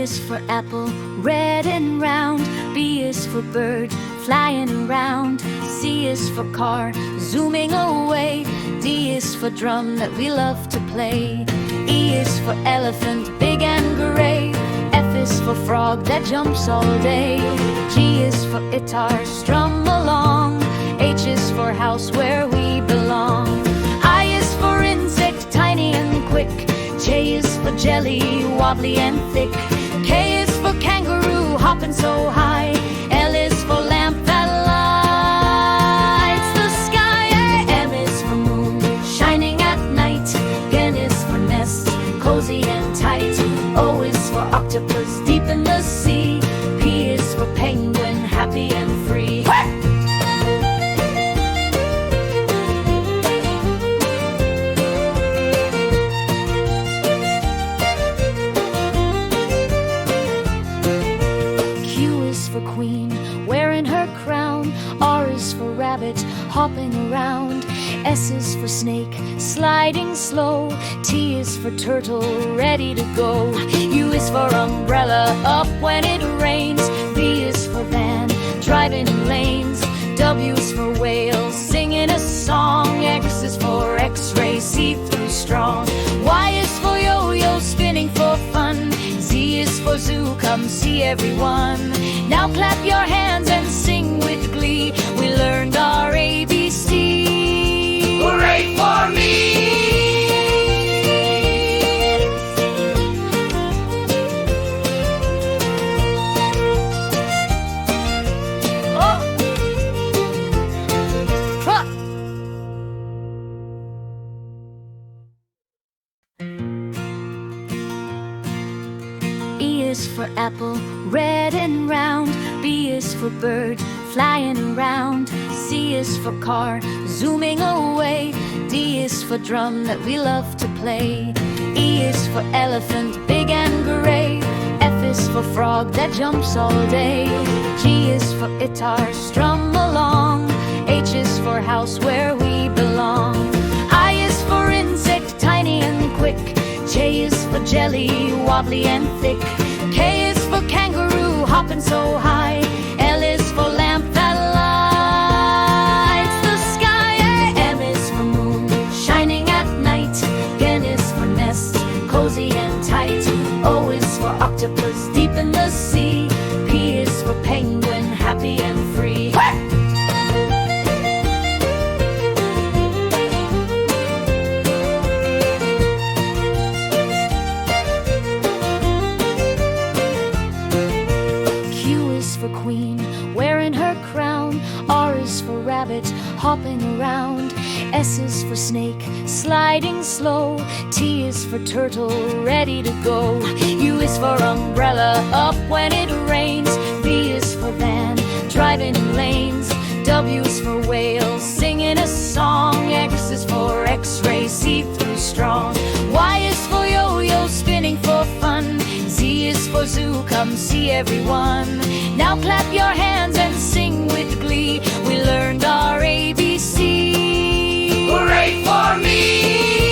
is for apple, red and round. B is for bird, flying around. C is for car, zooming away. D is for drum that we love to play. E is for elephant, big and gray. F is for frog that jumps all day. G is for guitar, strum along. H is for house where we belong. I is for insect, tiny and quick. J is for jelly, wobbly and thick. K is for kangaroo, hopping so high. L is for lamp that lights the sky. M is for moon, shining at night. N is for nest, cozy and tight. O is for octopus, deep in the sea. P is for penguin, happy and free. Queen, wearing her crown. R is for rabbit, hopping around. S is for snake, sliding slow. T is for turtle, ready to go. U is for umbrella, up when it rains. V is for van, driving in lanes. W is for whale, singing a song. X is for x-ray, see-through strong. Y is for yo-yo, spinning for fun. Z is for zoo, come see everyone. Now clap your hands and sing with glee. We learned our ABC. Hooray for me! E is for apple, red and round. B is for bird, flying around. C is for car, zooming away. D is for drum that we love to play. E is for elephant, big and gray. F is for frog that jumps all day. G is for guitar, strum along. H is for house where we belong. I is for insect, tiny and quick. J is for jelly, wobbly and thick. K is for kangaroo, hopping so high. L is for lamp that lights the sky. M is for moon, shining at night. N is for nest, cozy and tight. O is for octopus, deep in the sea. P is for penguin, happy and free. Queen, wearing her crown. R is for rabbit, hopping around. S is for snake, sliding slow. T is for turtle, ready to go. U is for umbrella, up when it rains. V is for van, driving in lanes. W is for whale, singing a song. X is for x-ray, see-through strong. Y is for yo-yo, spinning for fun. Z is for zoo, come see everyone. Now clap your hands and sing with glee. We learned our ABC. Hooray for me!